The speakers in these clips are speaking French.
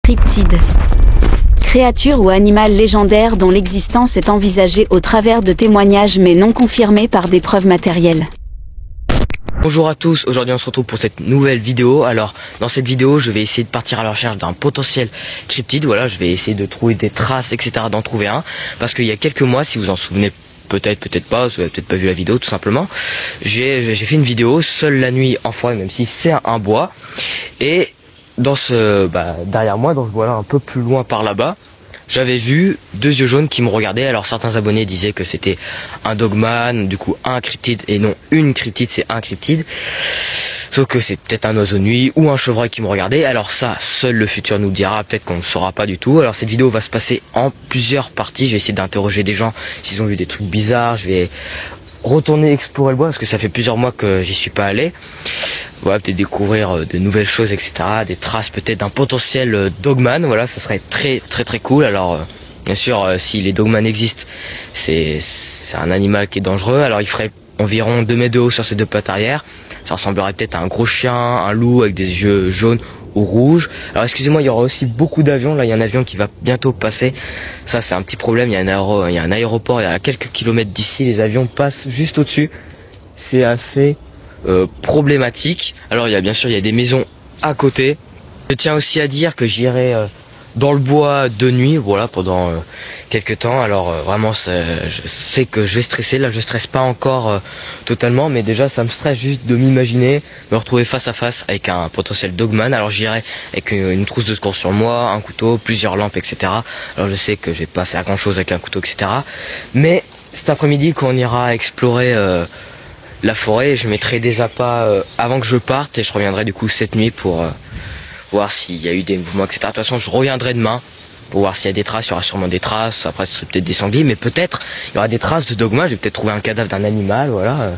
Cryptide. Créature ou animal légendaire dont l'existence est envisagée au travers de témoignages mais non confirmés par des preuves matérielles. Bonjour à tous, aujourd'hui on se retrouve pour cette nouvelle vidéo. Alors dans cette vidéo je vais essayer de partir à la recherche d'un potentiel cryptide. Voilà, je vais essayer de trouver des traces, etc., d'en trouver un. Parce qu'il y a quelques mois, si vous en souvenez peut-être, peut-être pas, vous avez peut-être pas vu la vidéo tout simplement, j'ai fait une vidéo seule la nuit en forêt, même si c'est un bois. Et dans derrière moi, dans ce bois là, un peu plus loin par là-bas, j'avais vu deux yeux jaunes qui me regardaient. Alors certains abonnés disaient que c'était un dogman, du coup un cryptide, et non une cryptide, c'est un cryptide. Sauf que c'est peut-être un oiseau de nuit ou un chevreuil qui me regardait. Alors ça, seul le futur nous le dira, peut-être qu'on ne saura pas du tout. Alors cette vidéo va se passer en plusieurs parties. Je vais essayer d'interroger des gens s'ils ont vu des trucs bizarres. Je vais retourner explorer le bois parce que ça fait plusieurs mois que j'y suis pas allé. Voilà, peut-être découvrir de nouvelles choses, etc. Des traces peut-être d'un potentiel dogman. Voilà, ça serait très cool. Alors bien sûr, si les dogman existent, c'est un animal qui est dangereux. Alors il ferait environ 2 mètres de haut sur ses deux pattes arrière. Ça ressemblerait peut-être à un gros chien, un loup avec des yeux jaunes ou rouges. Alors excusez-moi, il y aura aussi beaucoup d'avions. Là, il y a un avion qui va bientôt passer. Ça, c'est un petit problème. Il y a un aéroport, il y a quelques kilomètres d'ici. Les avions passent juste au-dessus. C'est assez problématique. Alors, bien sûr, il y a des maisons à côté. Je tiens aussi à dire que j'irai dans le bois de nuit, voilà, pendant quelques temps. Alors vraiment, je sais que je vais stresser. Là, je stresse pas encore totalement, mais déjà, ça me stresse juste de m'imaginer me retrouver face à face avec un potentiel dogman. Alors j'irai avec une trousse de secours sur moi, un couteau, plusieurs lampes, etc. Alors je sais que je vais pas faire grand chose avec un couteau, etc. Mais cet après-midi, quand on ira explorer la forêt, je mettrai des appâts avant que je parte, et je reviendrai du coup cette nuit pour voir s'il y a eu des mouvements, etc. De toute façon, je reviendrai demain pour voir s'il y a des traces. Il y aura sûrement des traces. Après, ce sera peut-être des sangliers, mais peut-être il y aura des traces de dogma. Je vais peut-être trouver un cadavre d'un animal, voilà.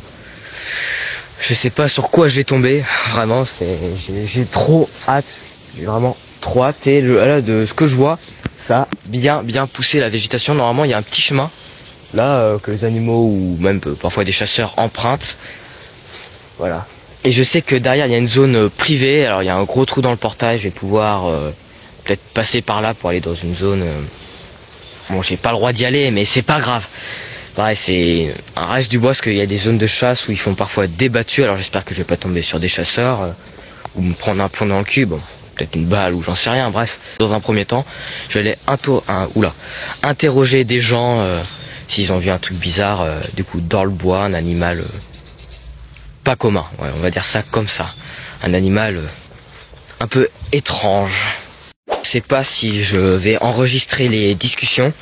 Je sais pas sur quoi je vais tomber. Vraiment, j'ai trop hâte. J'ai vraiment trop hâte. Et là, de ce que je vois, ça a bien poussé la végétation. Normalement, il y a un petit chemin là que les animaux ou même parfois des chasseurs empruntent. Voilà. Et je sais que derrière il y a une zone privée. Alors il y a un gros trou dans le portail. Je vais pouvoir peut-être passer par là pour aller dans une zone. Bon, j'ai pas le droit d'y aller, mais c'est pas grave. Pareil, c'est un reste du bois parce qu'il y a des zones de chasse où ils font parfois des battues. Alors j'espère que je vais pas tomber sur des chasseurs ou me prendre un plomb dans le cul. Bon, peut-être une balle ou j'en sais rien. Bref, dans un premier temps, je vais aller interroger des gens s'ils ont vu un truc bizarre. Du coup, dans le bois, un animal pas commun, ouais, on va dire ça comme ça. Un animal un peu étrange. Je sais pas si je vais enregistrer les discussions.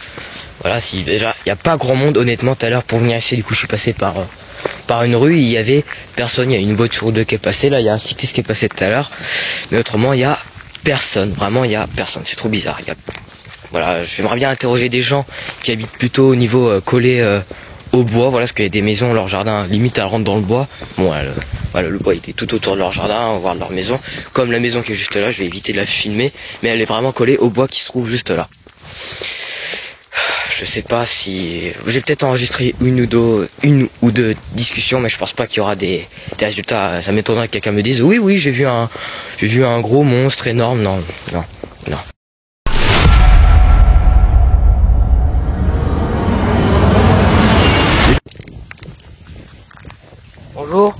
Voilà, si déjà il n'y a pas grand monde honnêtement tout à l'heure pour venir ici. Du coup je suis passé par une rue, il y avait personne, il y a une voiture ou deux qui est passée, là il y a un cycliste qui est passé tout à l'heure. Mais autrement il y a personne, vraiment il y a personne, c'est trop bizarre. Voilà, j'aimerais bien interroger des gens qui habitent plutôt au niveau collé au bois, voilà, parce qu'il y a des maisons, leur jardin, limite elles rentrent dans le bois. Bon, le bois il est tout autour de leur jardin, on va voir de leur maison. Comme la maison qui est juste là, je vais éviter de la filmer, mais elle est vraiment collée au bois qui se trouve juste là. Je sais pas si... J'ai peut-être enregistré une ou deux discussions, mais je pense pas qu'il y aura des résultats. Ça m'étonnerait que quelqu'un me dise oui, j'ai vu un gros monstre énorme. Non. Bonjour,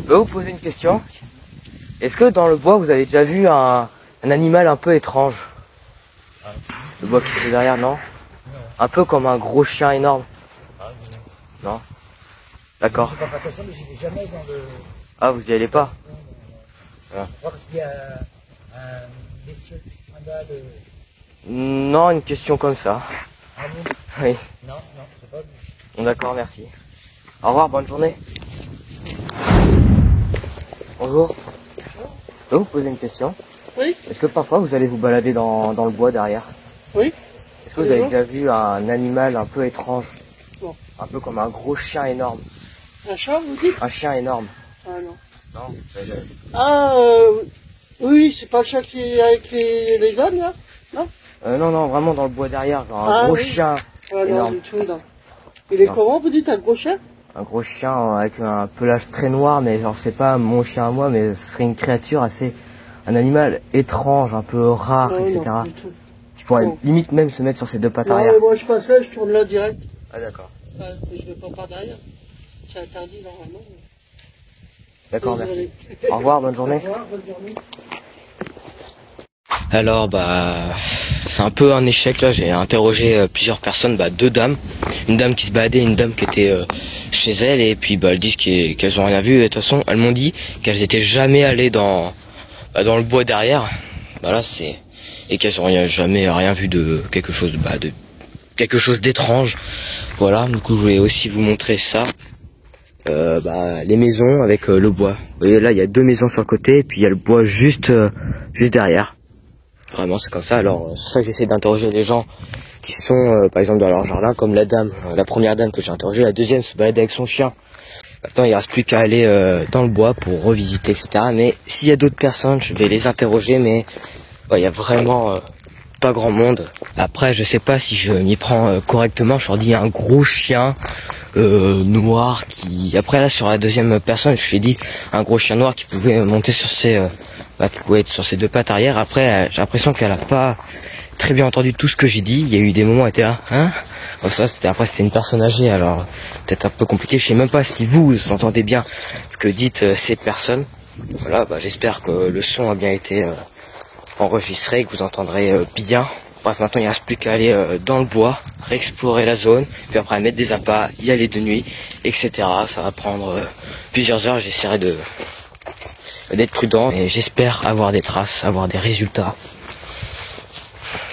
je vais vous poser une question. Est-ce que dans le bois vous avez déjà vu un animal un peu étrange? Le bois qui est derrière, non? Un peu comme un gros chien énorme. Non? D'accord. Je pas fait attention, mais j'y vais jamais dans le... Ah, vous y allez pas? Je crois parce qu'il y a un messieurs scandale. Non, une question comme ça. Ah bon? Oui. Non, c'est pas vu. Bon, d'accord, merci. Au revoir, bonne journée. Bonjour. Je peux vous poser une question? Oui, Est-ce que parfois vous allez vous balader dans le bois derrière? oui. Est-ce que vous avez déjà vu un animal un peu étrange? Non. Un peu comme un gros chien énorme. Un chat, vous dites? Un chien énorme. Ah non. Non, Ah, oui, c'est pas le chat qui est avec les ânes, là? Non? non, vraiment dans le bois derrière, genre un gros chien Ah non, énorme. du tout, non. Il est Non. comment, vous dites, un gros chien? Un gros chien avec un pelage très noir, mais genre c'est pas mon chien à moi, mais ce serait une créature assez un animal étrange, un peu rare, Non, etc. non, du tout. Qui pourrait Non. limite même se mettre sur ses deux pattes arrière. Ouais, moi je passerai, je tourne là direct. Ah d'accord. Ouais, je vais pas par derrière. C'est interdit normalement. D'accord, Désolé. merci. Au revoir, bonne journée. Au revoir, bonne journée. Alors bah c'est un peu un échec là, j'ai interrogé plusieurs personnes, deux dames, une dame qui se baladait, une dame qui était chez elle, et puis elles disent qu'elles ont rien vu, et de toute façon elles m'ont dit qu'elles étaient jamais allées dans le bois derrière, là c'est, et qu'elles ont jamais rien vu de quelque chose de quelque chose d'étrange. Voilà, du coup je voulais aussi vous montrer ça. Les maisons avec le bois. Vous voyez là il y a deux maisons sur le côté, et puis il y a le bois juste derrière. Vraiment c'est comme ça. Alors c'est pour ça que j'essaie d'interroger les gens qui sont par exemple dans leur jardin, comme la dame, la première dame que j'ai interrogée, la deuxième se balade avec son chien. Maintenant il reste plus qu'à aller dans le bois pour revisiter, etc. Mais s'il y a d'autres personnes, je vais les interroger, mais il y a vraiment pas grand monde. Après je sais pas si je m'y prends correctement, je leur dis un gros chien noir qui, après là sur la deuxième personne je lui ai dit un gros chien noir qui pouvait monter sur ses qui pouvait être sur ses deux pattes arrière. Après j'ai l'impression qu'elle a pas très bien entendu tout ce que j'ai dit. Il y a eu des moments où elle était là bon, ça c'était une personne âgée, alors peut-être un peu compliqué. Je sais même pas si vous entendez bien ce que dites ces personnes. Voilà, j'espère que le son a bien été enregistré, que vous entendrez bien. Bref, maintenant il ne reste plus qu'à aller dans le bois, réexplorer la zone, puis après mettre des appâts, y aller de nuit, etc. Ça va prendre plusieurs heures, j'essaierai d'être prudent, et j'espère avoir des traces, avoir des résultats.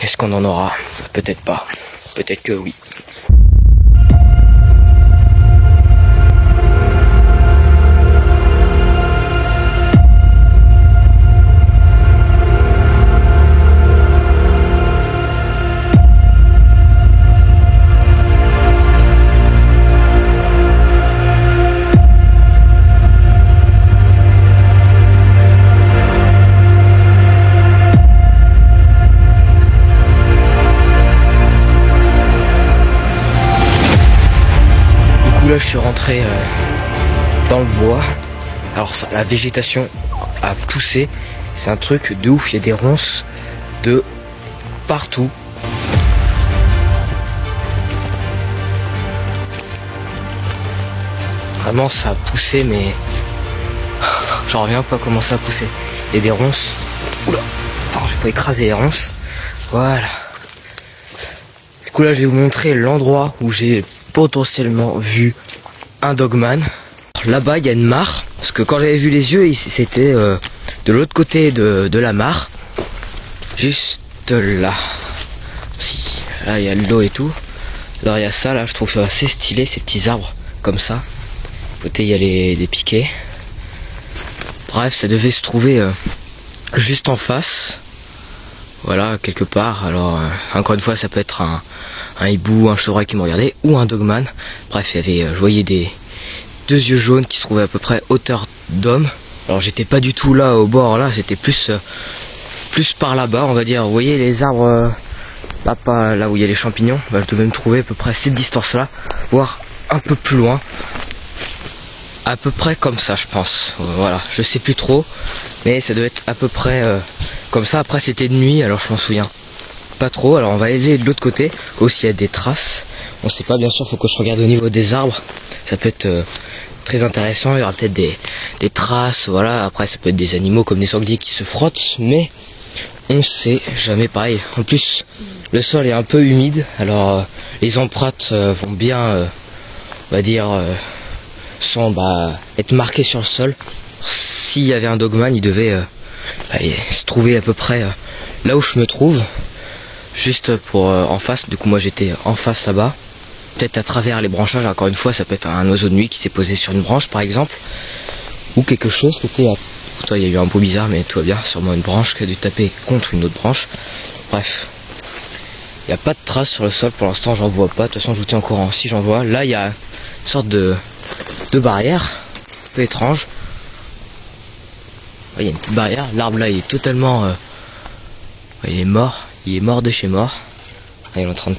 Est-ce qu'on en aura? Peut-être pas, peut-être que oui. Là je suis rentré dans le bois. Alors la végétation a poussé, c'est un truc de ouf, il y a des ronces de partout. Vraiment ça a poussé, mais j'en reviens pas comment ça a poussé. Il y a des ronces. Oula, je vais pas écraser les ronces. Voilà. Du coup là je vais vous montrer l'endroit où j'ai potentiellement vu un dogman. Là-bas il y a une mare, parce que quand j'avais vu les yeux c'était de l'autre côté de la mare, juste là. Si, là il y a l'eau et tout. Alors il y a ça là, je trouve ça assez stylé, ces petits arbres comme ça. À côté il y a les piquets. Bref, ça devait se trouver juste en face, voilà, quelque part. Alors encore une fois ça peut être un hibou, un chevreuil qui me regardait, ou un dogman. Bref, il y avait, je voyais deux yeux jaunes qui se trouvaient à peu près hauteur d'homme. Alors j'étais pas du tout là au bord, là c'était plus par là-bas, on va dire. Vous voyez les arbres là, pas là où il y a les champignons, je devais me trouver à peu près à cette distance là, voire un peu plus loin, à peu près comme ça je pense. Voilà, je sais plus trop, mais ça devait être à peu près comme ça. Après c'était de nuit, alors je m'en souviens pas trop. Alors on va aller de l'autre côté, aussi il y a des traces, on sait pas, bien sûr faut que je regarde au niveau des arbres, ça peut être très intéressant. Il y aura peut-être des traces, voilà. Après ça peut être des animaux comme des sangliers qui se frottent, mais on sait jamais. Pareil, en plus le sol est un peu humide, alors les empreintes vont bien on va dire sans être marquées sur le sol. S'il y avait un dogman, il devait se trouver à peu près là où je me trouve, juste pour en face. Du coup moi j'étais en face là-bas, peut-être à travers les branchages. Encore une fois ça peut être un oiseau de nuit qui s'est posé sur une branche par exemple, ou quelque chose qui était il y a eu un bruit bizarre, mais tout va bien, sûrement une branche qui a dû taper contre une autre branche. Bref, il n'y a pas de traces sur le sol pour l'instant, j'en vois pas. De toute façon je vous tiens au courant si j'en vois. Là il y a une sorte de barrière un peu étrange. Il y a une petite barrière, l'arbre là il est totalement il est mort de chez mort. Il est en train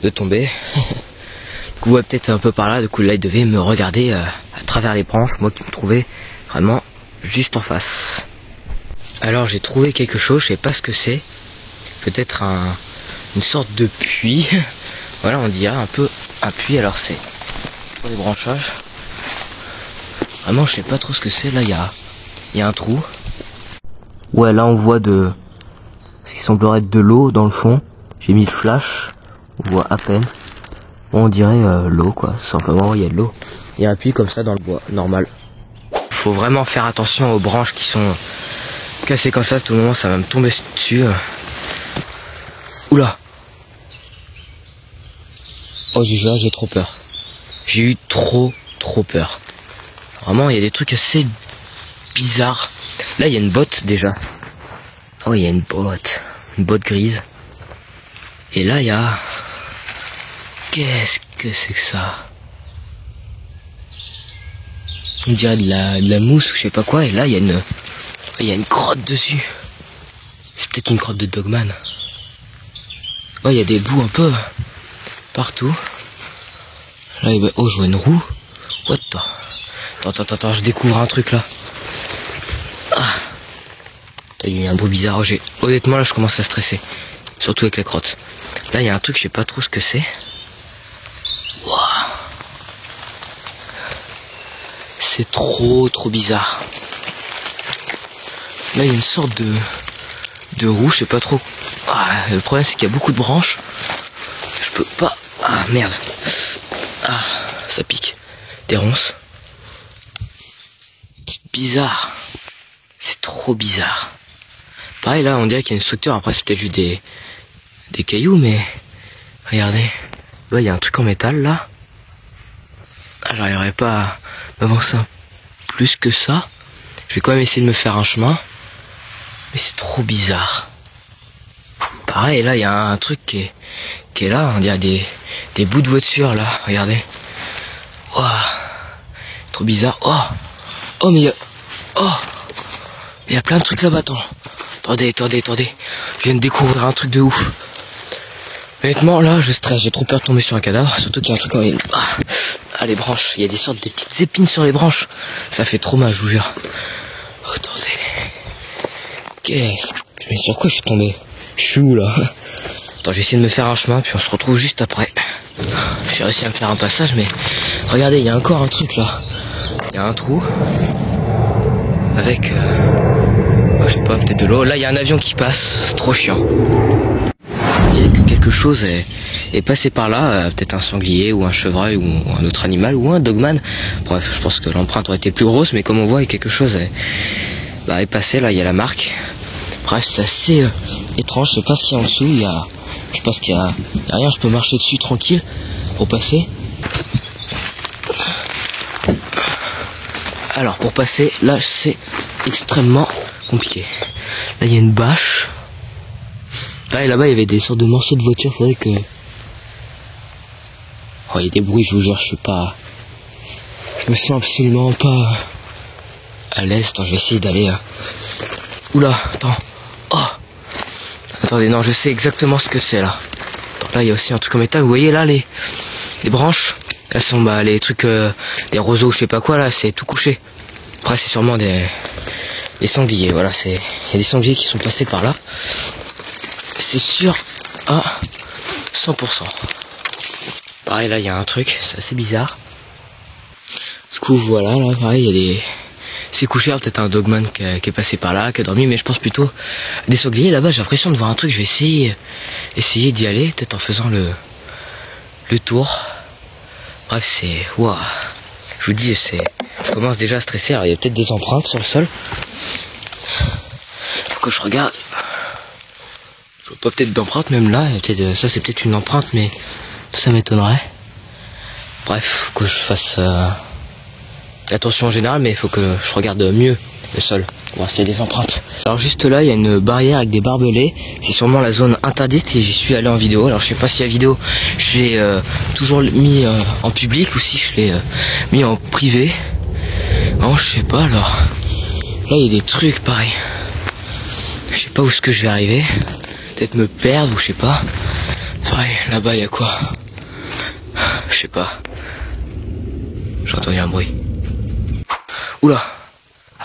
de tomber. Du coup peut-être un peu par là, du coup là il devait me regarder à travers les branches, moi qui me trouvais vraiment juste en face. Alors j'ai trouvé quelque chose, je sais pas ce que c'est. Peut-être une sorte de puits. Voilà, on dirait un peu un puits. Alors c'est pour les branchages. Vraiment, je sais pas trop ce que c'est. Là, il y a un trou. Ouais, là on voit ce qui semblerait être de l'eau dans le fond. J'ai mis le flash, on voit à peine. Bon, on dirait l'eau quoi, simplement il y a de l'eau. Il y a un puits comme ça dans le bois, normal. Faut vraiment faire attention aux branches qui sont cassées comme ça, tout le moment ça va me tomber dessus. Oula. Oh j'ai trop peur. J'ai eu trop peur. Vraiment il y a des trucs assez bizarres. Là il y a une botte déjà. Oh il y a une botte grise. Et là il y a... Qu'est-ce que c'est que ça? On dirait de la mousse ou je sais pas quoi. Et là il y a une grotte dessus. C'est peut-être une grotte de Dogman. Oh il y a des bouts un peu partout. Là oh je vois une roue. What the... Attends, je découvre un truc là. Ah. Il y a un bruit bizarre. Oh, honnêtement là je commence à stresser. Surtout avec les crottes. Là il y a un truc, je sais pas trop ce que c'est. Wow. C'est trop bizarre. Là il y a une sorte de roue, je sais pas trop. Ah, le problème c'est qu'il y a beaucoup de branches. Je peux pas... Ah merde. Ah, ça pique. Des ronces. Bizarre. C'est trop bizarre. Pareil là on dirait qu'il y a une structure. Après c'est peut-être juste des cailloux, mais regardez. Là il y a un truc en métal là. Ah, j'arriverai pas à m'avancer plus que ça. Je vais quand même essayer de me faire un chemin. Mais c'est trop bizarre. Pareil là il y a un truc qui est là. On dirait des bouts de voiture là. Regardez. Wow. Trop bizarre. Oh mais il y a plein de trucs là-bas. Attendez. Je viens de découvrir un truc de ouf. Honnêtement là je stresse, j'ai trop peur de tomber sur un cadavre. Surtout qu'il y a un truc en... Ah les branches, il y a des sortes de petites épines sur les branches. Ça fait trop mal, je vous jure. Oh, attendez. Mais sur quoi je suis tombé? Je suis où là? Attends, je vais essayer de me faire un chemin, puis on se retrouve juste après. J'ai réussi à me faire un passage, mais regardez, il y a encore un truc là. Il y a un trou avec je sais pas, peut-être de l'eau. Là il y a un avion qui passe, c'est trop chiant. Il y a que quelque chose est passé par là, peut-être un sanglier ou un chevreuil ou un autre animal ou un Dogman. Bref, je pense que l'empreinte aurait été plus grosse, mais comme on voit, il y a quelque chose est passé. Là il y a la marque. Bref, c'est assez étrange. Je sais pas ce qu'il y a en dessous. Je pense qu'il y a rien. Je peux marcher dessus tranquille pour passer. Alors pour passer, là c'est extrêmement compliqué. Là il y a une bâche. Là et là-bas il y avait des sortes de morceaux de voiture. Faudrait que... Oh il y a des bruits, je vous jure, je me sens absolument pas à l'aise. Attends, je vais essayer d'aller... Oula, attends. Oh. Attendez, non, je sais exactement ce que c'est là. Attends, là il y a aussi un truc en métal. Vous voyez là les branches? Elles sont les trucs des roseaux, je sais pas quoi là, c'est tout couché. Après c'est sûrement des sangliers, voilà, il y a des sangliers qui sont passés par là. C'est sûr à 100%. Pareil là il y a un truc, c'est assez bizarre. Du coup voilà, là pareil il y a c'est couché, peut-être un Dogman qui est passé par là, qui a dormi, mais je pense plutôt des sangliers là-bas. J'ai l'impression de voir un truc, je vais essayer d'y aller, peut-être en faisant le tour. Bref, c'est... Waouh. Je vous dis, je commence déjà à stresser. Alors, il y a peut-être des empreintes sur le sol. Faut que je regarde. Je vois pas peut-être d'empreinte même là. Ça, c'est peut-être une empreinte, mais ça m'étonnerait. Bref, faut que je fasse attention en général, mais il faut que je regarde mieux le sol. On va voir s'il y a des empreintes. Alors juste là il y a une barrière avec des barbelés. C'est sûrement la zone interdite et j'y suis allé en vidéo. Alors je sais pas si la vidéo je l'ai toujours mis en public ou si je l'ai mis en privé. Non je sais pas. Alors là il y a des trucs pareil. Je sais pas où est-ce que je vais arriver. Peut-être me perdre ou je sais pas. Pareil là-bas il y a quoi? Je sais pas. J'ai entendu un bruit. Oula.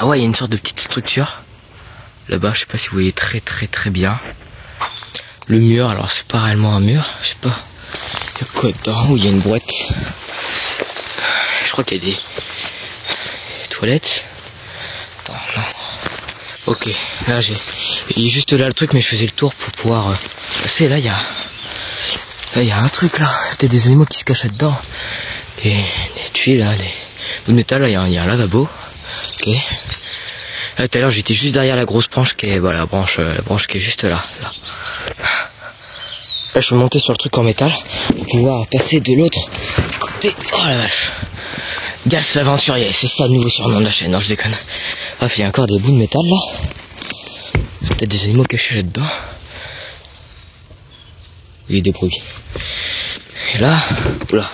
Ah ouais, il y a une sorte de petite structure. Là-bas, je sais pas si vous voyez très bien. Le mur, alors c'est pas réellement un mur, je sais pas. Il y a quoi dedans? Oui, il y a une boîte. Je crois qu'il y a des toilettes. Attends, non. Ok, là il est juste là le truc, mais je faisais le tour pour pouvoir passer. Là, il y a un truc là. Peut-être des animaux qui se cachent là-dedans. Des tuiles là, de métal. Là, il y a un lavabo. Ok. Là, tout à l'heure, j'étais juste derrière la grosse branche qui est, voilà, la branche qui est juste là. Là, je suis monté sur le truc en métal pour pouvoir passer de l'autre côté. Oh la vache. Gas l'aventurier, c'est ça le nouveau surnom de la chaîne. Non, je déconne. Bref, il y a encore des bouts de métal là. Peut-être des animaux cachés là-dedans. Il y a des bruits. Et là, oula.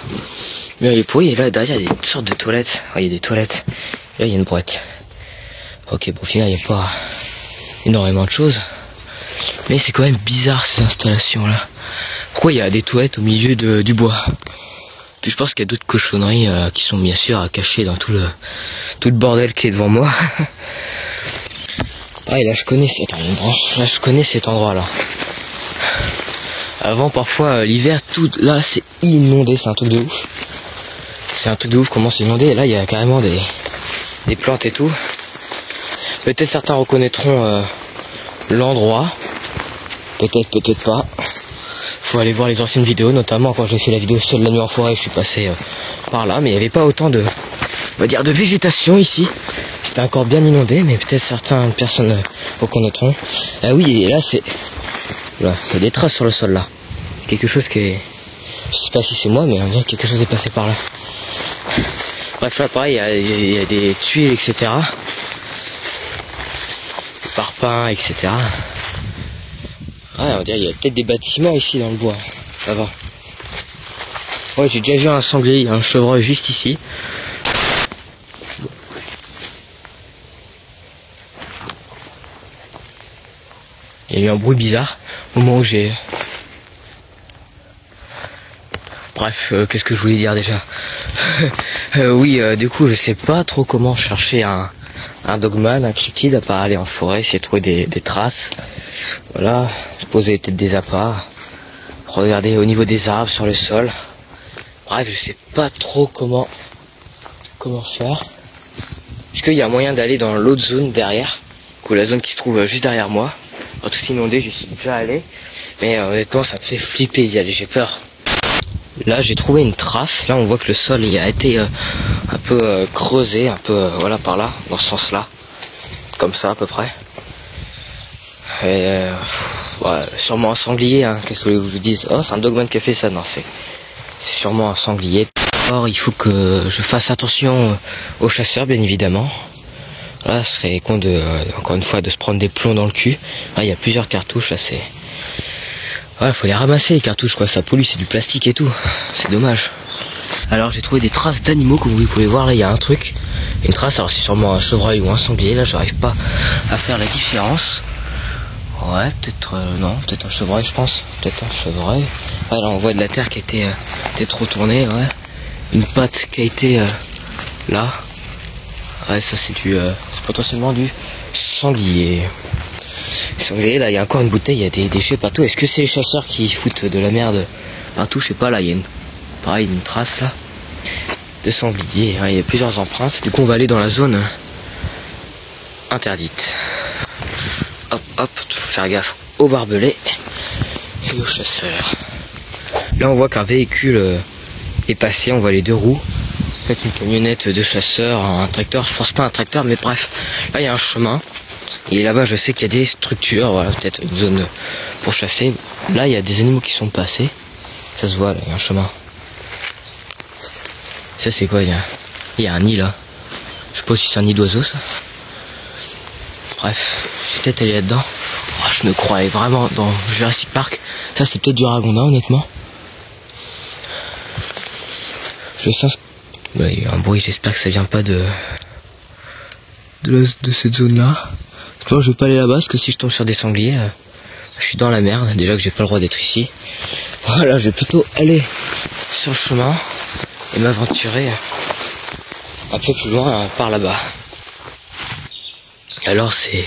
Mais il est pourri. Et là, derrière, il y a des sortes de toilettes. Ouais, il y a des toilettes. Et là, il y a une boîte. Ok, bon, au final, il n'y a pas énormément de choses. Mais c'est quand même bizarre ces installations là. Pourquoi il y a des toilettes au milieu du bois? Puis je pense qu'il y a d'autres cochonneries qui sont bien sûr cachées dans tout le bordel qui est devant moi. Ah, et là je connais cet endroit là. Avant, parfois l'hiver, tout là c'est inondé, c'est un truc de ouf. C'est un truc de ouf comment c'est inondé. Et là il y a carrément des plantes et tout. Peut-être certains reconnaîtront l'endroit. Peut-être pas. Faut aller voir les anciennes vidéos, notamment quand j'ai fait la vidéo seule la nuit en forêt, je suis passé par là, mais il n'y avait pas autant de végétation ici. C'était encore bien inondé, mais peut-être certaines personnes reconnaîtront. Ah oui, et là c'est... Voilà, il y a des traces sur le sol là. Quelque chose qui est... Je sais pas si c'est moi, mais on dirait que quelque chose est passé par là. Bref, là pareil, il y a des tuiles, etc. Des parpaings, etc. Ouais, on dirait qu'il y a peut-être des bâtiments ici dans le bois, avant. Ouais, j'ai déjà vu un sanglier, il y a un chevreuil juste ici. Il y a eu un bruit bizarre au moment où j'ai... Bref, qu'est-ce que je voulais dire déjà? Oui, du coup, je sais pas trop comment chercher un dogman, un cryptide, à part aller en forêt, essayer de trouver des traces. Voilà, poser peut-être des appâts, regarder au niveau des arbres, sur le sol. Bref, je sais pas trop comment faire. Est-ce qu'il y a moyen d'aller dans l'autre zone derrière, la zone qui se trouve juste derrière moi? Alors, tout inondé, j'y suis déjà allé, mais honnêtement ça me fait flipper d'y aller, j'ai peur. Là j'ai trouvé une trace, là on voit que le sol il a été un peu creusé, un peu voilà par là, dans ce sens là, comme ça à peu près. Et ouais, sûrement un sanglier, hein. Qu'est-ce que vous dise? Oh, c'est un dogman qui a fait ça. Non, c'est sûrement un sanglier. Or, il faut que je fasse attention aux chasseurs, bien évidemment. Là, ce serait con encore une fois, de se prendre des plombs dans le cul. Là, il y a plusieurs cartouches, là, c'est... Voilà, faut les ramasser, les cartouches, quoi. Ça pollue, c'est du plastique et tout. C'est dommage. Alors, j'ai trouvé des traces d'animaux, comme vous pouvez voir. Là, il y a un truc. Une trace, alors c'est sûrement un chevreuil ou un sanglier. Là, j'arrive pas à faire la différence. Ouais, peut-être non, peut-être un chevreuil, je pense. Peut-être un chevreuil. Ouais, là on voit de la terre qui était peut-être retournée, ouais. Une patte qui a été là. Ouais, ça c'est c'est potentiellement du sanglier. Sanglier, là il y a encore une bouteille, il y a des déchets partout. Est-ce que c'est les chasseurs qui foutent de la merde partout? Je sais pas, là il y a une trace là de sanglier. Ouais, il y a plusieurs empreintes. Du coup on va aller dans la zone interdite. Hop, faut faire gaffe aux barbelés et aux chasseurs. Là on voit qu'un véhicule est passé, on voit les deux roues. Peut-être une camionnette de chasseurs, un tracteur, je pense pas un tracteur, mais bref. Là il y a un chemin. Et là-bas je sais qu'il y a des structures, voilà, peut-être une zone pour chasser. Là il y a des animaux qui sont passés. Ça se voit, là, il y a un chemin. Ça c'est quoi? Il y a un nid là. Je sais pas si c'est un nid d'oiseau ça. Bref. Peut-être aller là-dedans. Oh, je me croyais vraiment dans Jurassic Park. Ça c'est peut-être du ragondin honnêtement. Je sens... Ouais, il y a un bruit, j'espère que ça vient pas de cette zone là. Je vais pas aller là-bas parce que si je tombe sur des sangliers, je suis dans la merde. Déjà que j'ai pas le droit d'être ici. Voilà, je vais plutôt aller sur le chemin et m'aventurer un peu plus loin par là-bas. Alors c'est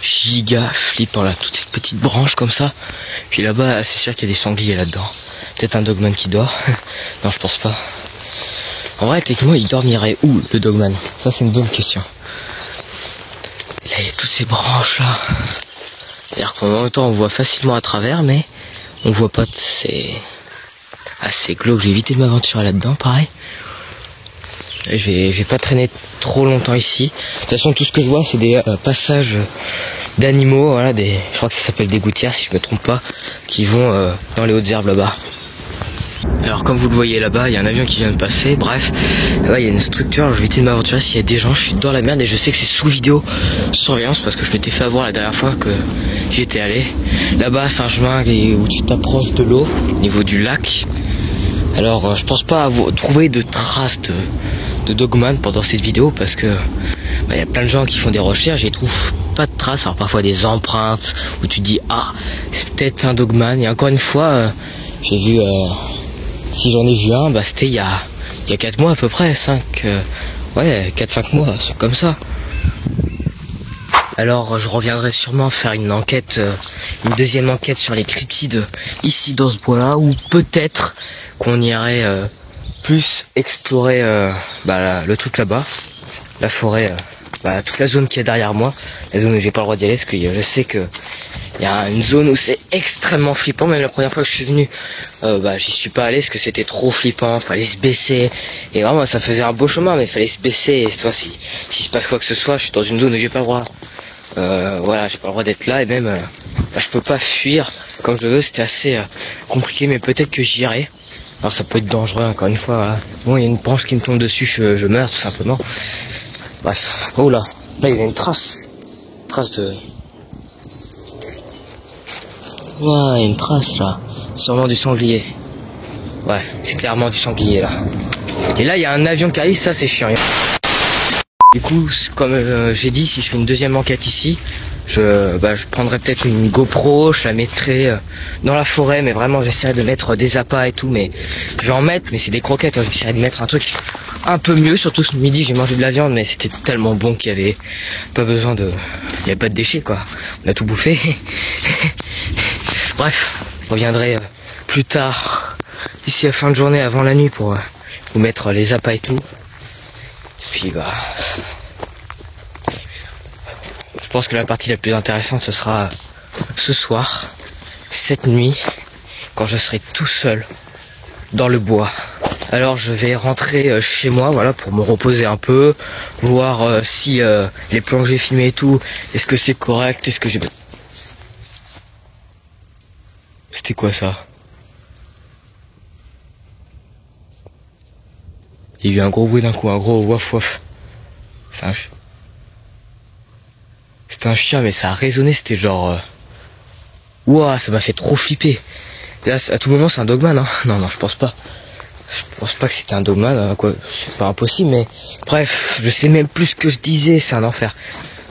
giga flippant là, toutes ces petites branches comme ça. Puis là-bas, c'est sûr qu'il y a des sangliers là-dedans. Peut-être un dogman qui dort. Non, je pense pas. En vrai, techniquement, il dormirait où, le dogman? Ça, c'est une bonne question. Là, il y a toutes ces branches là. C'est-à-dire qu'en même temps, on voit facilement à travers, mais on voit pas. C'est assez glauque. J'ai évité de m'aventurer là-dedans, pareil. Je vais pas traîner trop longtemps ici. De toute façon, tout ce que je vois, c'est des passages d'animaux, voilà, je crois que ça s'appelle des gouttières, si je me trompe pas, qui vont dans les hautes herbes là-bas. Alors, comme vous le voyez là-bas, il y a un avion qui vient de passer. Bref, là, il y a une structure. Alors, je vais éviter de m'aventurer s'il y a des gens. Je suis dans la merde et je sais que c'est sous vidéo surveillance parce que je m'étais fait avoir la dernière fois que j'y étais allé. Là-bas, c'est un chemin où tu t'approches de l'eau, au niveau du lac. Alors, je pense pas avoir trouvé de traces de dogman pendant cette vidéo parce que il y a plein de gens qui font des recherches et ils trouvent pas de traces. Alors parfois des empreintes où tu te dis ah c'est peut-être un dogman. Et encore une fois j'ai vu si j'en ai vu un, bah c'était il y a 4 mois à peu près, 4-5 mois, c'est comme ça. Alors je reviendrai sûrement faire une enquête, une deuxième enquête sur les cryptides ici dans ce bois là, ou peut-être qu'on irait plus explorer le truc là-bas, la forêt, toute la zone qui est derrière moi, la zone où j'ai pas le droit d'y aller parce que je sais que il y a une zone où c'est extrêmement flippant. Même la première fois que je suis venu, j'y suis pas allé parce que c'était trop flippant, fallait se baisser et vraiment ça faisait un beau chemin mais il fallait se baisser et toi s'il se passe quoi que ce soit, je suis dans une zone où j'ai pas le droit, j'ai pas le droit d'être là et même je peux pas fuir comme je veux, c'était assez compliqué mais peut-être que j'irai. Alors ça peut être dangereux encore une fois, voilà. Bon, il y a une branche qui me tombe dessus, je meurs tout simplement. Bref, oh là il y a une trace de... Ouais, il y a une trace là, sûrement du sanglier. Ouais, c'est clairement du sanglier là. Et là il y a un avion qui arrive, ça c'est chiant. Du coup, comme j'ai dit, si je fais une deuxième enquête ici, je prendrai peut-être une GoPro, je la mettrai dans la forêt, mais vraiment j'essaierai de mettre des appâts et tout, mais je vais en mettre, mais c'est des croquettes, hein, j'essaierai de mettre un truc un peu mieux, surtout ce midi j'ai mangé de la viande, mais c'était tellement bon qu'il y avait pas besoin de... Il n'y avait pas de déchets quoi, on a tout bouffé. Bref, je reviendrai plus tard, ici à fin de journée, avant la nuit, pour vous mettre les appâts et tout. Puis je pense que la partie la plus intéressante ce sera ce soir, cette nuit, quand je serai tout seul dans le bois. Alors je vais rentrer chez moi, voilà, pour me reposer un peu, voir si les plans que j'ai filmés et tout, est-ce que c'est correct, est-ce que j'ai... C'était quoi ça? Il y a eu un gros bruit d'un coup, un gros waf waf. C'était un chien, mais ça a résonné, c'était genre... Ouah, ça m'a fait trop flipper. Là, à tout moment, c'est un dogman, hein. Non, je pense pas. Je pense pas que c'était un dogman, quoi. C'est pas impossible, mais... Bref, je sais même plus ce que je disais, c'est un enfer.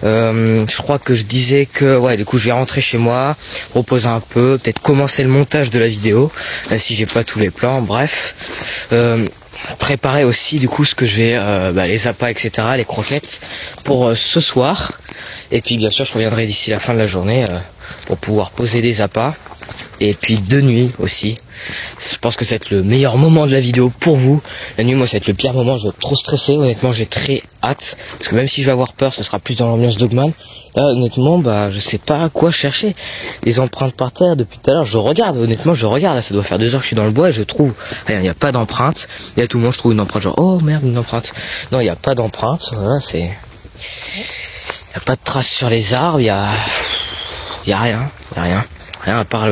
Je crois que je disais que... Ouais, du coup, je vais rentrer chez moi, reposer un peu, peut-être commencer le montage de la vidéo, si j'ai pas tous les plans, bref. Préparer aussi du coup ce que je vais les appâts etc, les croquettes pour ce soir, et puis bien sûr je reviendrai d'ici la fin de la journée pour pouvoir poser des appâts, et puis de nuit aussi. Je pense que ça va être le meilleur moment de la vidéo pour vous. La nuit, moi, ça va être le pire moment, je vais être trop stressé, honnêtement j'ai très hâte, parce que même si je vais avoir peur, ce sera plus dans l'ambiance dogman. Là honnêtement je sais pas à quoi chercher. Les empreintes par terre depuis tout à l'heure, je regarde, là ça doit faire 2 heures que je suis dans le bois et je trouve rien, il n'y a pas d'empreinte. Et à tout le monde je trouve une empreinte, genre oh merde, une empreinte. Non, il n'y a pas d'empreinte, voilà, il n'y a pas de traces sur les arbres, il y a rien à part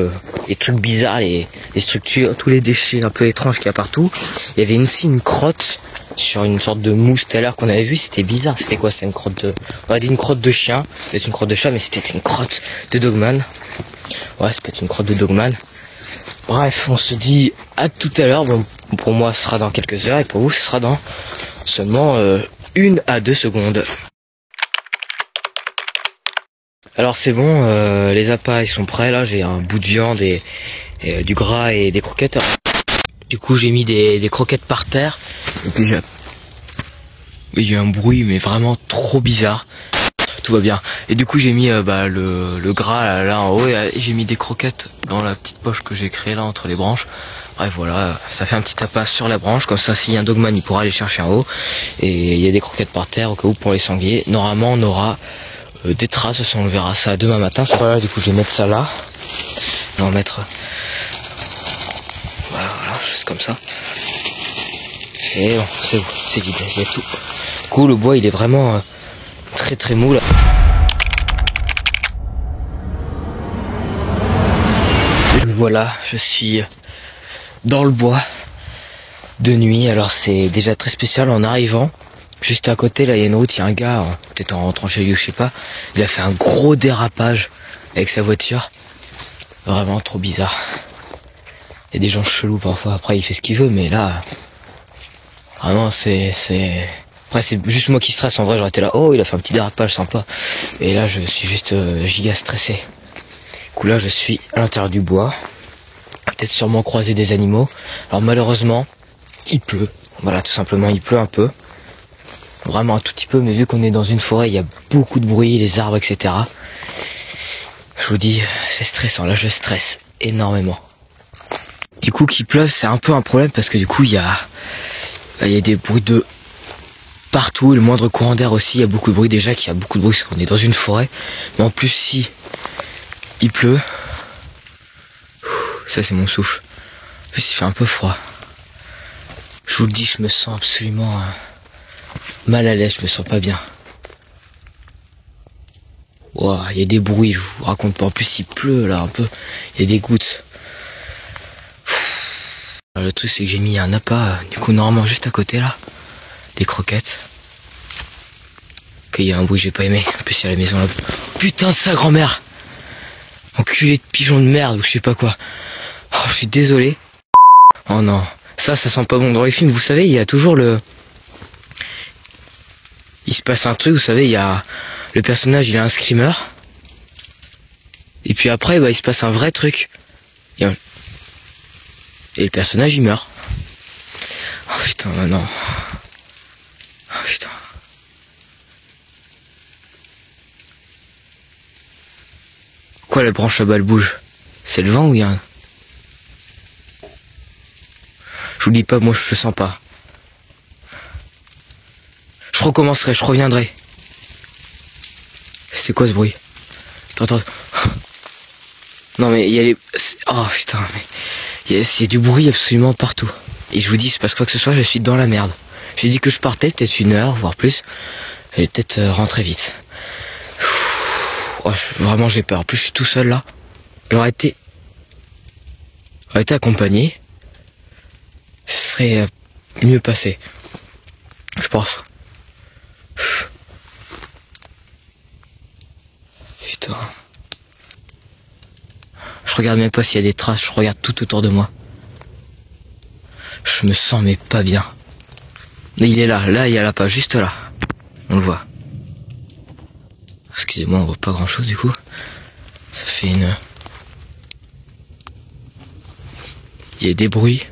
les trucs bizarres, les structures, tous les déchets un peu étranges qu'il y a partout. Il y avait aussi une crotte sur une sorte de mousse tout à l'heure qu'on avait vu, c'était bizarre. C'était quoi? C'était une crotte de... On a dit une crotte de chien, c'était une crotte de chat, mais c'était une crotte de dogman. Ouais, c'était une crotte de dogman. Bref, on se dit à tout à l'heure. Bon, pour moi ce sera dans quelques heures et pour vous ce sera dans seulement 1 à 2 secondes. Alors c'est bon, les appâts ils sont prêts là, j'ai un bout de viande et du gras et des croquettes. Du coup j'ai mis des croquettes par terre, et puis il y a eu un bruit mais vraiment trop bizarre. tout va bien. Et du coup j'ai mis le gras là en haut et j'ai mis des croquettes dans la petite poche que j'ai créée là entre les branches. Bref voilà, ça fait un petit tapas sur la branche, comme ça s'il y a un dogman il pourra aller chercher en haut. Et il y a des croquettes par terre au cas où pour les sangliers. Normalement on aura des traces, on verra ça demain matin. Voilà, du coup je vais mettre ça là. On va mettre voilà, juste comme ça. Et bon, c'est vide, il y a tout. Du coup le bois il est vraiment très mou là. Voilà, je suis dans le bois de nuit. Alors c'est déjà très spécial en arrivant. Juste à côté là il y a une route, il y a un gars, peut-être en rentrant chez lui ou je sais pas. Il a fait un gros dérapage avec sa voiture. Vraiment trop bizarre. Il y a des gens chelous parfois, après il fait ce qu'il veut, mais là vraiment c'est... Après c'est juste moi qui stresse, en vrai j'aurais été là, oh il a fait un petit dérapage sympa. Et là je suis juste giga stressé. Du coup là je suis à l'intérieur du bois. Peut-être sûrement croiser des animaux. Alors malheureusement il pleut. Voilà, tout simplement il pleut un peu. Vraiment un tout petit peu, mais vu qu'on est dans une forêt, il y a beaucoup de bruit, les arbres, etc. Je vous dis, c'est stressant, là je stresse énormément. Du coup qu'il pleuve c'est un peu un problème parce que du coup il y a des bruits de partout, le moindre courant d'air aussi, il y a beaucoup de bruit déjà, qu'il y a beaucoup de bruit parce qu'on est dans une forêt. Mais en plus si il pleut, ça c'est mon souffle. En plus il fait un peu froid. Je vous le dis, je me sens absolument mal à l'aise, je me sens pas bien. Wow, il y a des bruits, je vous raconte pas. En plus il pleut là un peu, il y a des gouttes. Alors, le truc c'est que j'ai mis un appât, du coup normalement juste à côté là, des croquettes. Ok, il y a un bruit que j'ai pas aimé. En plus il y a la maison là. Putain de sa grand-mère, enculé de pigeon de merde ou je sais pas quoi. Oh, je suis désolé. Oh non, ça sent pas bon. Dans les films vous savez il y a toujours il se passe un truc, vous savez, il y a le personnage, il a un screamer. Et puis après, il se passe un vrai truc. Et le personnage, il meurt. Oh putain, non. Oh putain. Quoi, la branche là-bas, elle bouge? C'est le vent ou il y a un... Je vous le dis pas, moi je le sens pas. Je recommencerai, je reviendrai. C'est quoi ce bruit? Attends. Non mais il y a les... Oh putain, mais... Il y a du bruit absolument partout. Et je vous dis, c'est parce que quoi que ce soit, je suis dans la merde. J'ai dit que je partais, peut-être 1 heure, voire plus. Et peut-être rentrer vite. Oh, vraiment j'ai peur. En plus je suis tout seul là. J'aurais été accompagné. Ce serait mieux passé. Je pense. Putain. Je regarde même pas s'il y a des traces, je regarde tout autour de moi. Je me sens mais pas bien. Mais il est là, il y a l'appât, juste là. On le voit. Excusez-moi, on voit pas grand chose du coup. Ça fait une... Il y a des bruits.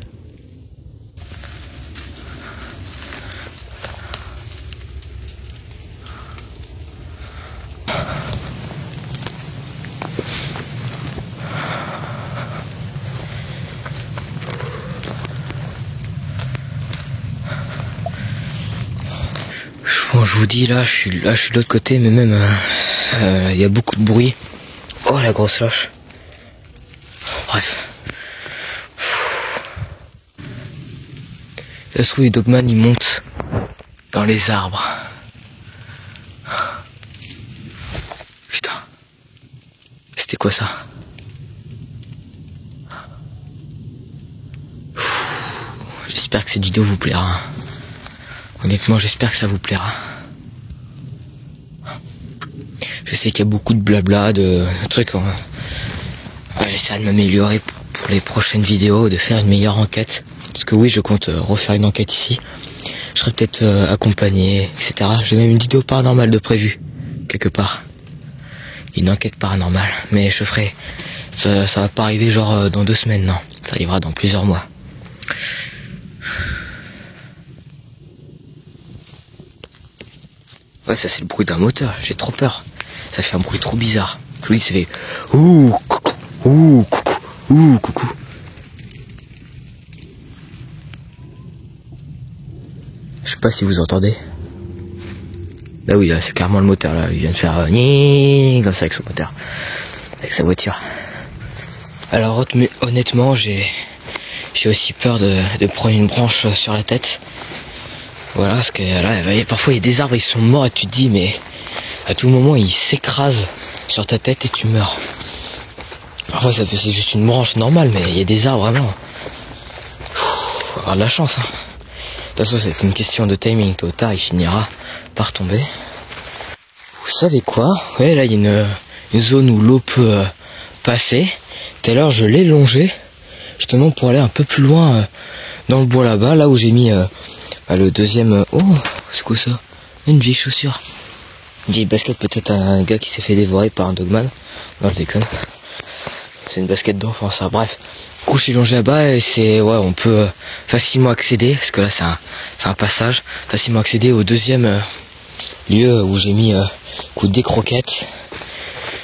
Bon, je vous dis, là je suis de l'autre côté, mais même il y a beaucoup de bruit. Oh la grosse loche. Bref. Ça se trouve, les dogman ils montent dans les arbres. Putain. C'était quoi ça? J'espère que cette vidéo vous plaira. Honnêtement, j'espère que ça vous plaira. Je sais qu'il y a beaucoup de blabla, de trucs. J'essaie de m'améliorer pour les prochaines vidéos, de faire une meilleure enquête. Parce que oui, je compte refaire une enquête ici. Je serai peut-être accompagné, etc. J'ai même une vidéo paranormale de prévue, quelque part. Une enquête paranormale. Mais je ferai... Ça va pas arriver genre dans 2 semaines, non. Ça arrivera dans plusieurs mois. Ouais, ça c'est le bruit d'un moteur, j'ai trop peur. Ça fait un bruit trop bizarre. Je vous dis, ça fait ouh, coucou, ouh, coucou, ouh, coucou. Je sais pas si vous entendez. Bah oui, là, c'est clairement le moteur, là. Il vient de faire comme ça avec son moteur. Avec sa voiture. Alors, honnêtement, j'ai aussi peur de prendre une branche sur la tête. Voilà, parce que là, parfois, il y a des arbres, ils sont morts et tu te dis, mais à tout moment, ils s'écrasent sur ta tête et tu meurs. Parfois, c'est juste une branche normale, mais il y a des arbres, vraiment. Faut avoir de la chance, hein. De toute façon, c'est une question de timing. Tôt ou tard, il finira par tomber. Vous savez quoi? Ouais, là, il y a une zone où l'eau peut passer. Tout à l'heure, je l'ai longé, justement pour aller un peu plus loin dans le bois là-bas, là où j'ai mis le deuxième... Oh, c'est quoi ça? Une vieille chaussure. Une vieille basket, peut-être un gars qui s'est fait dévorer par un dogman. Non, je déconne. C'est une basket d'enfant, ça. Bref. Couché longé là-bas et c'est... Ouais, on peut facilement accéder, parce que là, c'est un passage. Facilement accéder au deuxième lieu où j'ai mis des croquettes.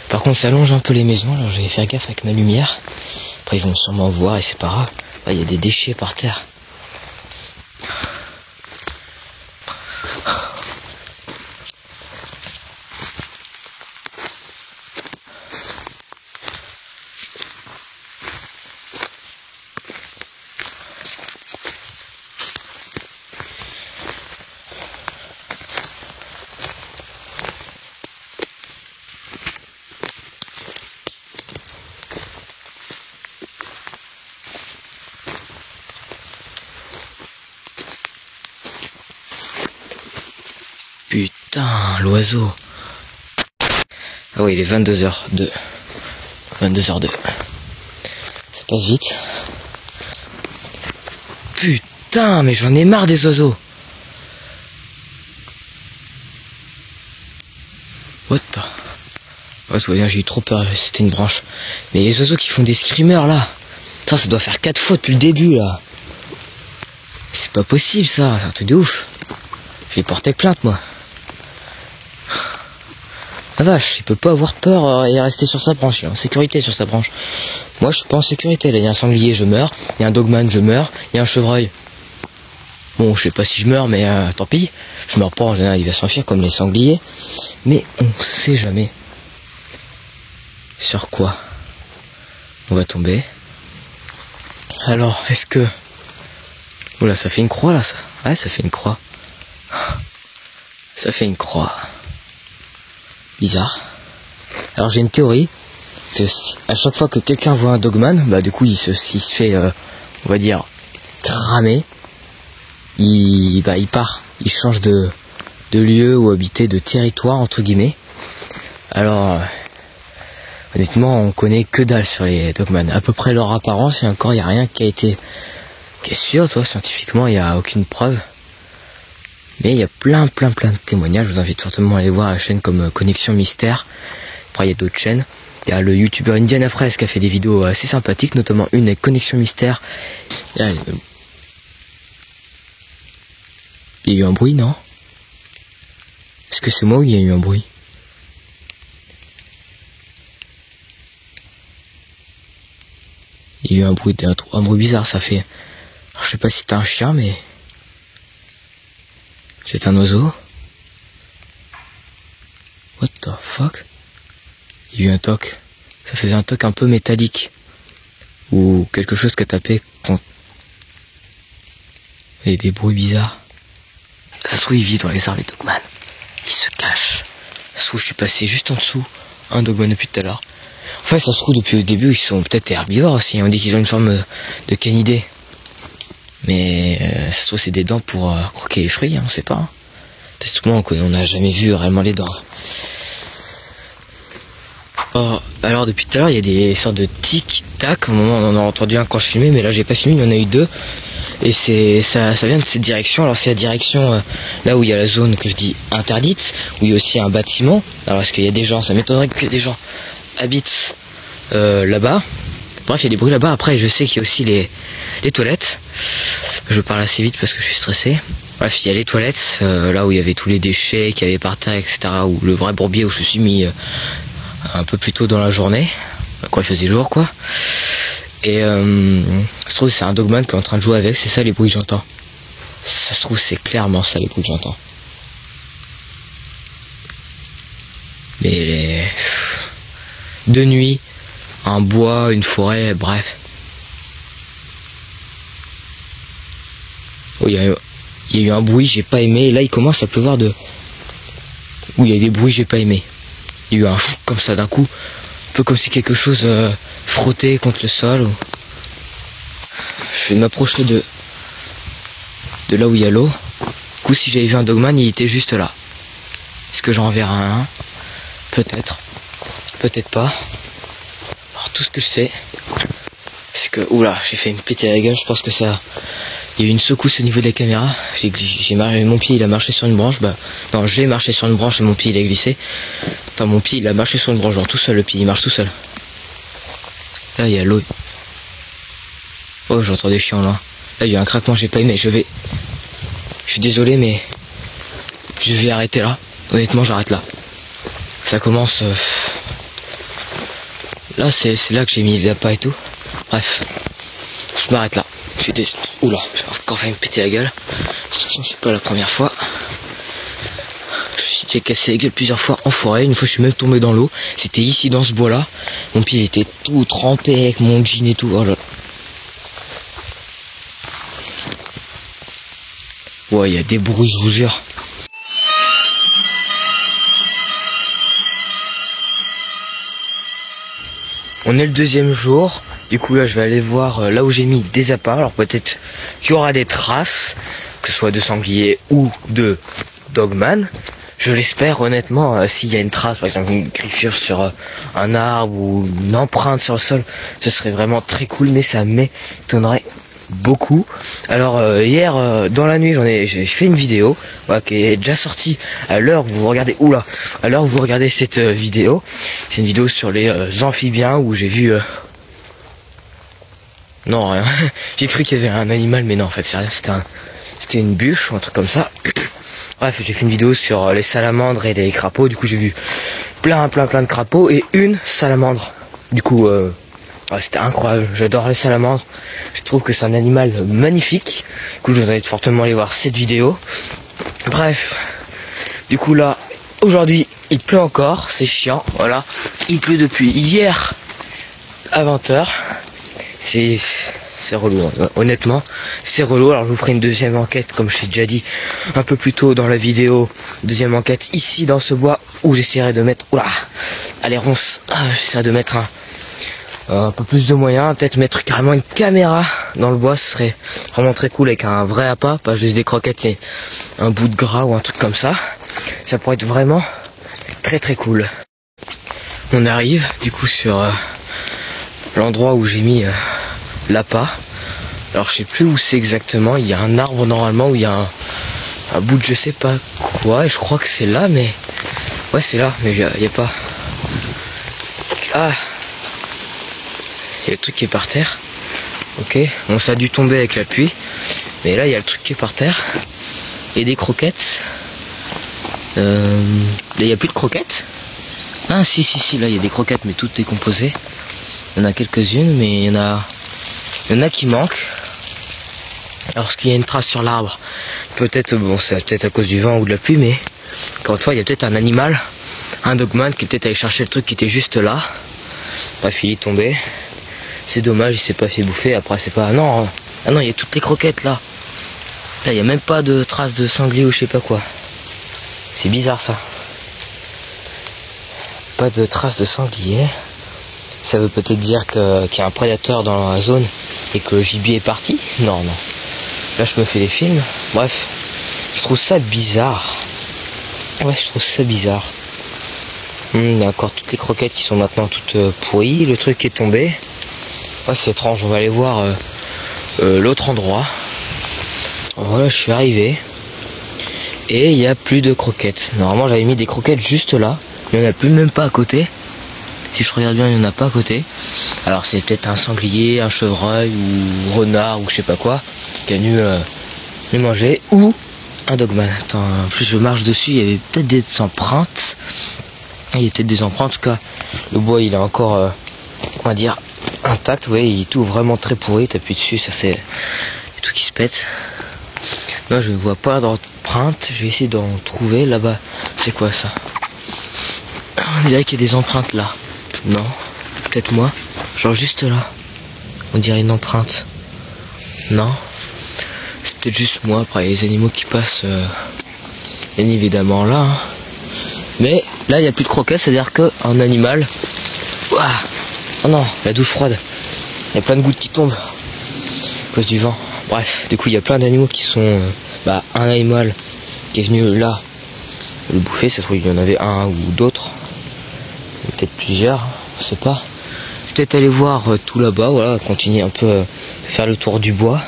Par contre, ça allonge un peu les maisons, alors je vais faire gaffe avec ma lumière. Après, ils vont sûrement voir et c'est pas grave. Là, il y a des déchets par terre. Putain, l'oiseau. Ah oui, il est 22h02. 22h02. Ça passe vite. Putain, mais j'en ai marre des oiseaux. What the... Ouais, soyez, j'ai eu trop peur, c'était une branche. Mais les oiseaux qui font des screamers là. Ça doit faire 4 fois depuis le début là. C'est pas possible ça, c'est un truc de ouf. Je vais porter plainte moi. La vache, il peut pas avoir peur et rester sur sa branche, il est en sécurité sur sa branche. Moi je suis pas en sécurité, là il y a un sanglier, je meurs, il y a un dogman, je meurs, il y a un chevreuil. Bon, je sais pas si je meurs, mais tant pis. Je meurs pas, en général il va s'enfuir comme les sangliers. Mais on sait jamais. Sur quoi on va tomber. Alors, est-ce que... Oula, ça fait une croix là, ça. Ouais, ça fait une croix. Ça fait une croix. Bizarre. Alors j'ai une théorie que à chaque fois que quelqu'un voit un dogman, bah du coup il se fait on va dire cramer, il part, il change de lieu ou habiter de territoire entre guillemets. Alors honnêtement on connaît que dalle sur les dogman, à peu près leur apparence et encore il n'y a rien qui est sûr, toi, scientifiquement il n'y a aucune preuve. Mais il y a plein de témoignages, je vous invite fortement à aller voir la chaîne comme Connexion Mystère. Après il y a d'autres chaînes. Il y a le youtubeur Indiana Fraise qui a fait des vidéos assez sympathiques, notamment une avec Connexion Mystère. Il y a eu un bruit, non? Est-ce que c'est moi ou il y a eu un bruit? Il y a eu un bruit bizarre, ça fait... Alors, je sais pas si t'as un chien, mais... C'est un oiseau. What the fuck? Il y a eu un toc. Ça faisait un toc un peu métallique. Ou quelque chose qui a tapé contre... Il y a des bruits bizarres. Ça se trouve il vit dans les arbres les dogman. Il se cache. Ça se trouve je suis passé juste en dessous. Un dogman depuis tout à l'heure. Enfin ça se trouve depuis le début ils sont peut-être herbivores aussi. On dit qu'ils ont une forme de canidés. Mais ça se trouve c'est des dents pour croquer les fruits, hein, on sait pas. Hein. Tellement on n'a jamais vu réellement les dents. Alors depuis tout à l'heure il y a des sortes de tic-tac. Au moment on en a entendu un quand je filmais, mais là j'ai pas filmé, il y en a eu deux. Et ça vient de cette direction. Alors c'est la direction là où il y a la zone que je dis interdite, où il y a aussi un bâtiment. Alors est-ce qu'il y a des gens, ça m'étonnerait que des gens habitent là-bas. Bref, il y a des bruits là-bas. Après, je sais qu'il y a aussi les toilettes. Je parle assez vite parce que je suis stressé. Bref, il y a les toilettes, là où il y avait tous les déchets qu'il y avait par terre, etc. Ou le vrai bourbier où je suis mis un peu plus tôt dans la journée, quand il faisait jour, quoi. Et ça se trouve, c'est un Dogman qui est en train de jouer avec, c'est ça les bruits que j'entends. Ça se trouve, c'est clairement ça les bruits que j'entends. Mais de nuit, un bois, une forêt, bref. Oh, il y a eu un bruit, j'ai pas aimé. Et là, il commence à pleuvoir de... Oui, il y a des bruits, j'ai pas aimé. Il y a eu un fou comme ça d'un coup. Un peu comme si quelque chose frottait contre le sol. Ou... Je vais m'approcher de là où il y a l'eau. Du coup, si j'avais vu un Dogman, il était juste là. Est-ce que j'en verrai un? Peut-être. Peut-être pas. Alors, tout ce que je sais, c'est que... Oula, j'ai fait une péter à la gueule. Je pense que ça... Il y a eu une secousse au niveau de la caméra. Mon pied il a marché sur une branche. Bah non, j'ai marché sur une branche et mon pied il a glissé. Attends, mon pied il a marché sur une branche, genre tout seul, le pied il marche tout seul. Là il y a l'eau. Oh, j'entends des chiens là. Là il y a un craquement, j'ai pas aimé. Je suis désolé mais je vais arrêter là. Honnêtement j'arrête là. Ça commence. Là c'est là que j'ai mis les lapins et tout. Bref, je m'arrête là. Oula, j'ai encore failli me péter la gueule. De toute façon, c'est pas la première fois. J'ai cassé la gueule plusieurs fois en forêt. Une fois, je suis même tombé dans l'eau. C'était ici, dans ce bois-là. Mon pied il était tout trempé avec mon jean et tout. Oh là. Ouais, il y a des bruits, je vous jure. On est le deuxième jour. Du coup là je vais aller voir là où j'ai mis des appâts. Alors peut-être qu'il y aura des traces, que ce soit de sanglier ou de Dogman. Je l'espère honnêtement. S'il y a une trace, par exemple une griffure sur un arbre ou une empreinte sur le sol, ce serait vraiment très cool, mais ça m'étonnerait beaucoup. Alors hier dans la nuit j'ai fait une vidéo qui est déjà sortie à l'heure où vous regardez à l'heure où vous regardez cette vidéo. C'est une vidéo sur les amphibiens où j'ai vu non rien. J'ai cru qu'il y avait un animal mais non en fait c'est rien, c'était une bûche ou un truc comme ça. Bref, j'ai fait une vidéo sur les salamandres et les crapauds. Du coup j'ai vu plein de crapauds et une salamandre. Du coup c'était incroyable, j'adore les salamandres. Je trouve que c'est un animal magnifique. Du coup je vous invite fortement à aller voir cette vidéo. Bref, du coup là, aujourd'hui il pleut encore, c'est chiant, voilà. Il pleut depuis hier à 20h. C'est relou, hein. Honnêtement, c'est relou. Alors je vous ferai une deuxième enquête, comme je l'ai déjà dit un peu plus tôt dans la vidéo. Deuxième enquête ici dans ce bois où j'essaierai de mettre... Oula, allez ronce, j'essaierai de mettre un peu plus de moyens, peut-être mettre carrément une caméra dans le bois, ce serait vraiment très cool avec un vrai appât, pas juste des croquettes et un bout de gras ou un truc comme ça. Ça pourrait être vraiment très cool. On arrive du coup sur l'endroit où j'ai mis l'appât. Alors je sais plus où c'est exactement, il y a un arbre normalement où il y a un bout de je sais pas quoi, et je crois que c'est là, mais ouais c'est là, mais il y a pas... Ah, il y a le truc qui est par terre. Ok, bon ça a dû tomber avec la pluie, mais là il y a le truc qui est par terre et des croquettes. Là il n'y a plus de croquettes. Ah si là il y a des croquettes mais toutes décomposées. Il y en a quelques-unes mais il y en a qui manquent. Alors est-ce qu'il y a une trace sur l'arbre? Peut-être, bon c'est peut-être à cause du vent ou de la pluie, mais encore une fois il y a peut-être un animal, un Dogman qui est peut-être allé chercher le truc qui était juste là. Bref, il est tombé. C'est dommage, il s'est pas fait bouffer. Après c'est pas... Non, ah non, il y a toutes les croquettes là. Là il n'y a même pas de traces de sanglier ou je sais pas quoi. C'est bizarre ça. Pas de traces de sanglier. Ça veut peut-être dire qu'il y a un prédateur dans la zone et que le gibier est parti. Non. Là je me fais des films. Bref, je trouve ça bizarre. Ouais, je trouve ça bizarre. Il y a encore toutes les croquettes qui sont maintenant toutes pourries. Le truc est tombé. Ouais, c'est étrange. On va aller voir l'autre endroit. Voilà, je suis arrivé. Et il n'y a plus de croquettes. Normalement j'avais mis des croquettes juste là. Mais il n'y en a plus, même pas à côté. Si je regarde bien, il n'y en a pas à côté. Alors c'est peut-être un sanglier, un chevreuil ou renard ou je sais pas quoi qui est venu les manger, ou un dogman. Attends, en plus je marche dessus, il y avait peut-être des empreintes. Il y a peut-être des empreintes, en tout cas le bois il est encore on va dire intact, ouais, il est tout vraiment très pourri, t'appuies dessus, ça c'est tout qui se pète. Non, je ne vois pas d'empreintes, je vais essayer d'en trouver là-bas. C'est quoi ça? On dirait qu'il y a des empreintes là. Non, peut-être moi. Genre juste là. On dirait une empreinte. Non. C'est peut-être juste moi, après les animaux qui passent bien évidemment là. Hein. Mais là il n'y a plus de croquettes, c'est-à-dire qu'un animal. Ouah, oh non, la douche froide. Il y a plein de gouttes qui tombent à cause du vent. Bref, du coup il y a plein d'animaux qui sont... un animal qui est venu là le bouffer, ça se trouve il y en avait un ou d'autres. Peut-être plusieurs, on sait pas. Peut-être aller voir tout là-bas, voilà, continuer un peu faire le tour du bois.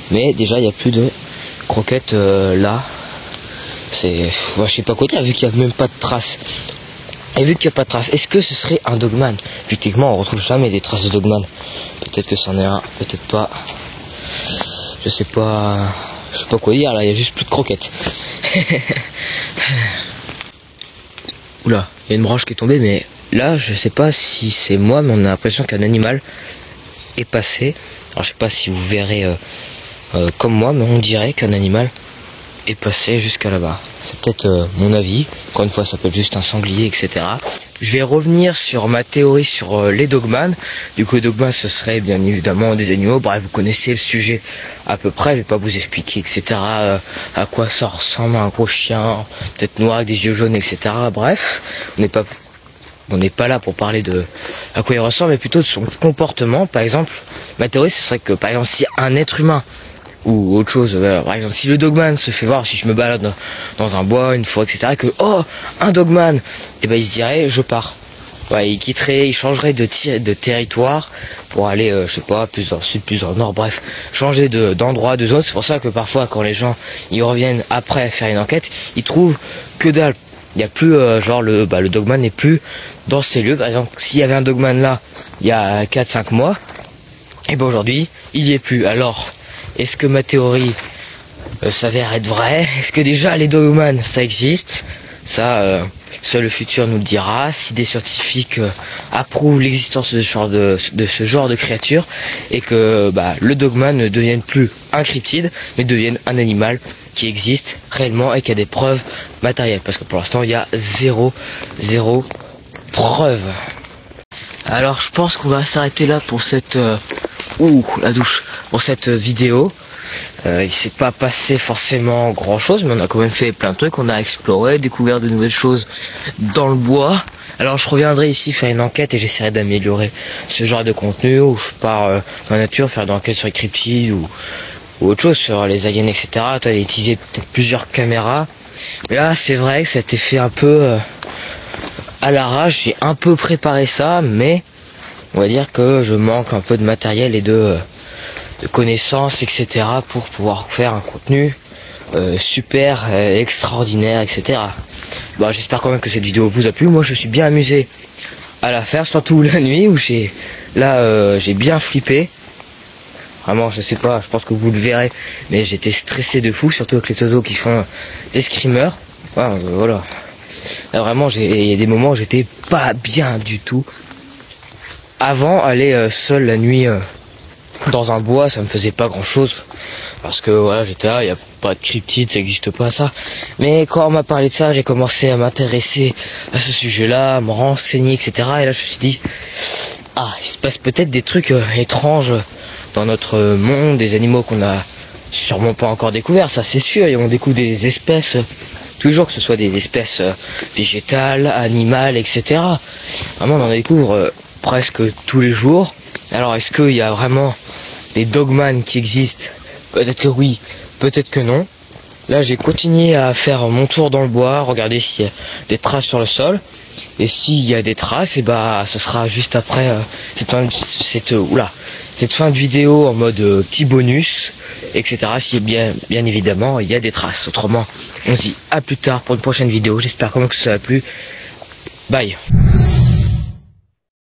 Mais déjà il n'y a plus de croquettes là. C'est... je sais pas quoi dire vu qu'il n'y a même pas de traces. Et vu qu'il n'y a pas de traces, est-ce que ce serait un dogman? Effectivement on retrouve jamais des traces de dogman. Peut-être que c'en est un, peut-être pas. Je sais pas quoi dire, là il y a juste plus de croquettes. Oula, il y a une branche qui est tombée, mais là je sais pas si c'est moi, mais on a l'impression qu'un animal est passé. Alors je sais pas si vous verrez comme moi, mais on dirait qu'un animal est passé jusqu'à là-bas. C'est peut-être mon avis, encore une fois ça peut être juste un sanglier, etc. Je vais revenir sur ma théorie sur les dogman. Du coup, les dogman, ce serait bien évidemment des animaux. Bref, vous connaissez le sujet à peu près. Je vais pas vous expliquer, etc. À quoi ça ressemble, un gros chien, peut-être noir avec des yeux jaunes, etc. Bref, on n'est pas là pour parler de à quoi il ressemble, mais plutôt de son comportement. Par exemple, ma théorie, ce serait que, par exemple, si un être humain ou autre chose, par exemple si le dogman se fait voir, si je me balade dans un bois une fois, etc., que un dogman, et ben il se dirait je pars. Ouais, il quitterait, il changerait de territoire pour aller je sais pas, plus dans le sud, plus dans le nord, bref, changer d'endroit, de zone. C'est pour ça que parfois quand les gens ils reviennent après faire une enquête, ils trouvent que dalle. Il y a plus le dogman n'est plus dans ces lieux. Par exemple s'il y avait un dogman là il y a 4-5 mois, et ben aujourd'hui il y est plus. Alors est-ce que ma théorie s'avère être vraie? Est-ce que déjà les dogman ça existe? Ça, seul le futur nous le dira. Si des scientifiques approuvent l'existence de ce genre de créature, et que le dogman ne devienne plus un cryptide, mais devienne un animal qui existe réellement et qui a des preuves matérielles. Parce que pour l'instant il y a zéro preuve. Alors je pense qu'on va s'arrêter là pour cette... la douche. Pour cette vidéo. Il s'est pas passé forcément grand chose, mais on a quand même fait plein de trucs. On a exploré, découvert de nouvelles choses dans le bois. Alors je reviendrai ici faire une enquête et j'essaierai d'améliorer ce genre de contenu où je pars dans la nature faire des enquêtes sur les cryptides ou autre chose, sur les aliens, etc. Tu as utilisé peut-être plusieurs caméras. Mais là c'est vrai que ça a été fait un peu à l'arrache. J'ai un peu préparé ça, mais on va dire que je manque un peu de matériel et de connaissances, etc. pour pouvoir faire un contenu super, extraordinaire, etc. J'espère quand même que cette vidéo vous a plu. Moi je suis bien amusé à la faire, surtout la nuit où j'ai bien flippé. Vraiment je sais pas, je pense que vous le verrez, mais j'étais stressé de fou, surtout avec les oiseaux qui font des screamers. Voilà. Là, vraiment il y a des moments où j'étais pas bien du tout. Avant, aller seul la nuit dans un bois, ça me faisait pas grand chose. Parce que voilà, j'étais là, il n'y a pas de cryptide, ça n'existe pas ça. Mais quand on m'a parlé de ça, j'ai commencé à m'intéresser à ce sujet-là, à me renseigner, etc. Et là, je me suis dit, il se passe peut-être des trucs étranges dans notre monde, des animaux qu'on a sûrement pas encore découverts, ça c'est sûr. Et on découvre des espèces tous les jours, que ce soit des espèces végétales, animales, etc. Vraiment, on en découvre presque tous les jours. Alors est-ce qu'il y a vraiment des dogman qui existent? Peut-être que oui, peut-être que non. Là j'ai continué à faire mon tour dans le bois, regarder s'il y a des traces sur le sol. Et s'il y a des traces, ce sera juste après cette fin de vidéo en mode petit bonus, etc. Si bien évidemment il y a des traces. Autrement, on se dit à plus tard pour une prochaine vidéo. J'espère quand même que ça vous a plu. Bye.